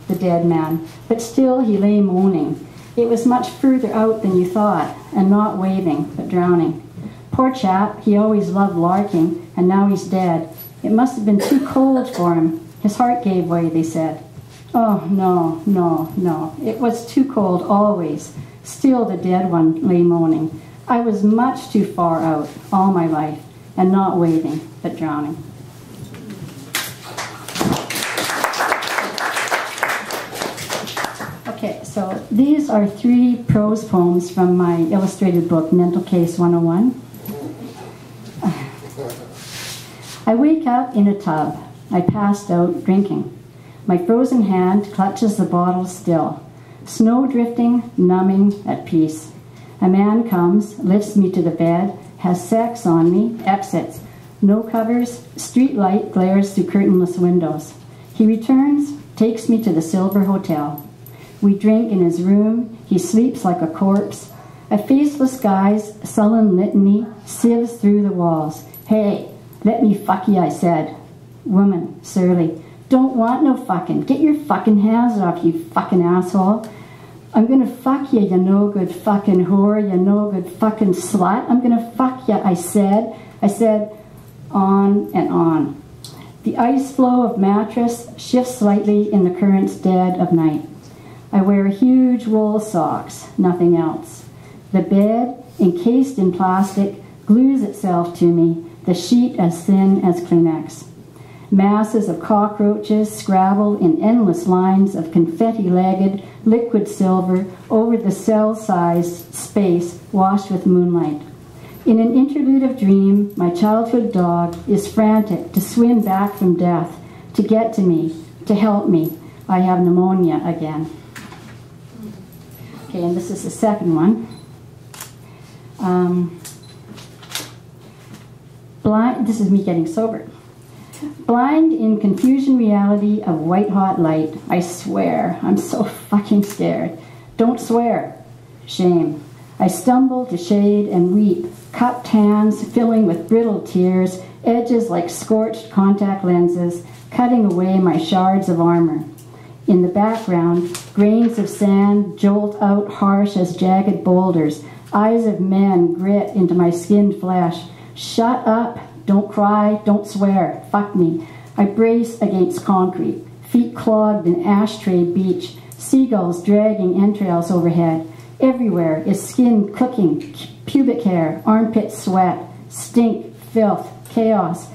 the dead man, but still he lay moaning. It was much further out than you thought, and not waving, but drowning. Poor chap, he always loved larking, and now he's dead. It must have been too cold for him. His heart gave way, they said. Oh, no, no, no. It was too cold always. Still the dead one lay moaning. I was much too far out all my life, and not waving, but drowning. Okay, so these are 3 prose poems from my illustrated book, Mental Case 101. I wake up in a tub. I passed out drinking. My frozen hand clutches the bottle still. Snow drifting, numbing, at peace. A man comes, lifts me to the bed, has sex on me, exits. No covers, street light glares through curtainless windows. He returns, takes me to the Silver Hotel. We drink in his room, he sleeps like a corpse. A faceless guy's sullen litany sieves through the walls. Hey, let me fuck you, I said. Woman, surly. Don't want no fucking. Get your fucking hands off, you fucking asshole. I'm gonna fuck you, you no good fucking whore, you no good fucking slut. I'm gonna fuck you, I said. I said, on and on. The ice flow of mattress shifts slightly in the current's dead of night. I wear huge wool socks, nothing else. The bed, encased in plastic, glues itself to me, the sheet as thin as Kleenex. Masses of cockroaches scrabble in endless lines of confetti-legged liquid silver over the cell-sized space washed with moonlight. In an interlude of dream, my childhood dog is frantic to swim back from death, to get to me, to help me. I have pneumonia again. Okay, and this is the second one. This is me getting sober. Blind in confusion reality of white-hot light. I swear, I'm so fucking scared. Don't swear. Shame. I stumble to shade and weep, cupped hands filling with brittle tears, edges like scorched contact lenses, cutting away my shards of armor. In the background, grains of sand jolt out harsh as jagged boulders. Eyes of men grit into my skinned flesh. Shut up. Don't cry. Don't swear. Fuck me. I brace against concrete. Feet clogged in ashtray beach. Seagulls dragging entrails overhead. Everywhere is skin cooking, pubic hair, armpit sweat, stink, filth, chaos.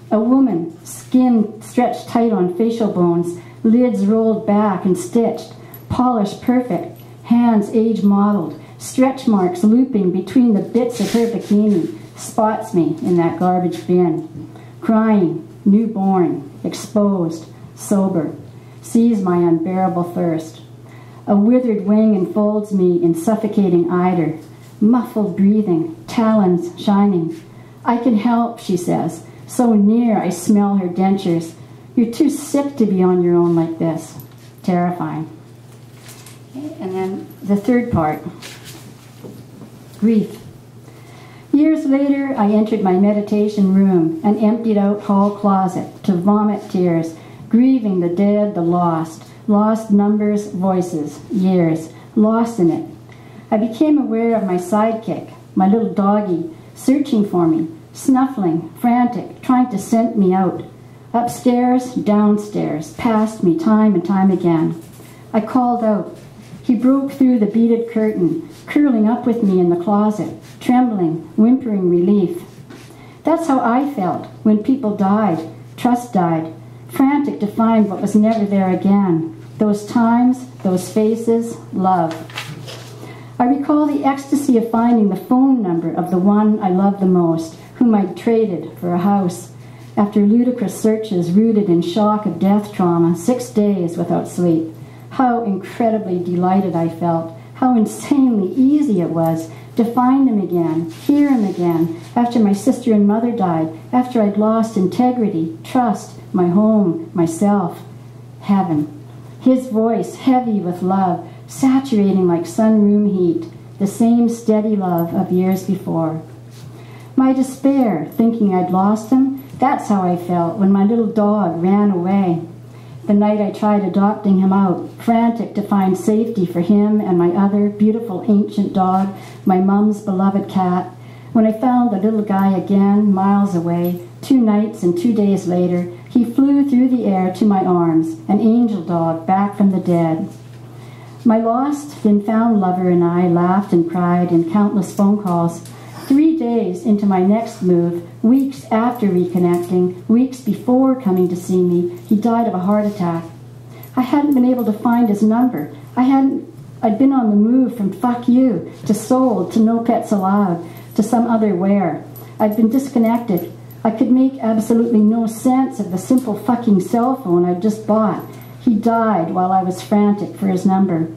A woman, skin stretched tight on facial bones, lids rolled back and stitched, polish perfect, hands age-modeled, stretch marks looping between the bits of her bikini, spots me in that garbage bin. Crying, newborn, exposed, sober, sees my unbearable thirst. A withered wing enfolds me in suffocating eider, muffled breathing, talons shining. I can help, she says. So near I smell her dentures. You're too sick to be on your own like this. Terrifying. Okay, and then the third part, grief. Years later, I entered my meditation room, an emptied out hall closet, to vomit tears, grieving the dead, the lost numbers, voices, years, lost in it. I became aware of my sidekick, my little doggie, searching for me, snuffling, frantic, trying to scent me out. Upstairs, downstairs, past me time and time again. I called out. He broke through the beaded curtain, curling up with me in the closet, trembling, whimpering relief. That's how I felt when people died, trust died, frantic to find what was never there again. Those times, those faces, love. I recall the ecstasy of finding the phone number of the one I loved the most, whom I'd traded for a house. After ludicrous searches rooted in shock of death trauma, 6 days without sleep. How incredibly delighted I felt, how insanely easy it was to find him again, hear him again, after my sister and mother died, after I'd lost integrity, trust, my home, myself. Heaven. His voice, heavy with love, saturating like sunroom heat, the same steady love of years before. My despair, thinking I'd lost him, that's how I felt when my little dog ran away. The night I tried adopting him out, frantic to find safety for him and my other beautiful ancient dog, my mom's beloved cat. When I found the little guy again, miles away, 2 nights and 2 days later, he flew through the air to my arms, an angel dog back from the dead. My lost, then found lover and I laughed and cried in countless phone calls. 3 days into my next move, weeks after reconnecting, weeks before coming to see me, he died of a heart attack. I hadn't been able to find his number. I'd been on the move from fuck you to sold to no pets allowed to some other where. I'd been disconnected. I could make absolutely no sense of the simple fucking cell phone I'd just bought. He died while I was frantic for his number.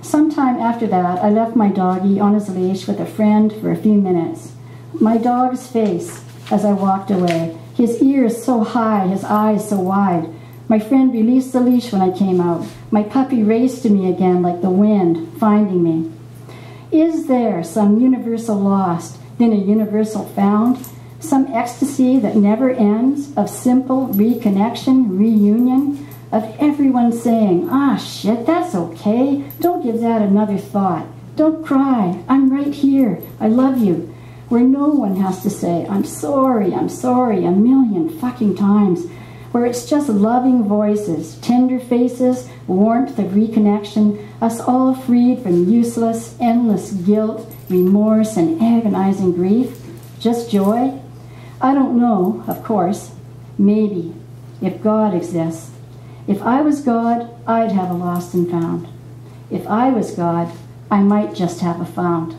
Sometime after that, I left my doggie on his leash with a friend for a few minutes. My dog's face as I walked away, his ears so high, his eyes so wide. My friend released the leash when I came out. My puppy raced to me again like the wind, finding me. Is there some universal lost, then a universal found? Some ecstasy that never ends of simple reconnection, reunion? Of everyone saying, ah, shit, that's okay. Don't give that another thought. Don't cry. I'm right here. I love you. Where no one has to say, I'm sorry, a million fucking times. Where it's just loving voices, tender faces, warmth of reconnection, us all freed from useless, endless guilt, remorse, and agonizing grief. Just joy? I don't know, of course. Maybe, if God exists. If I was God, I'd have a lost and found. If I was God, I might just have a found.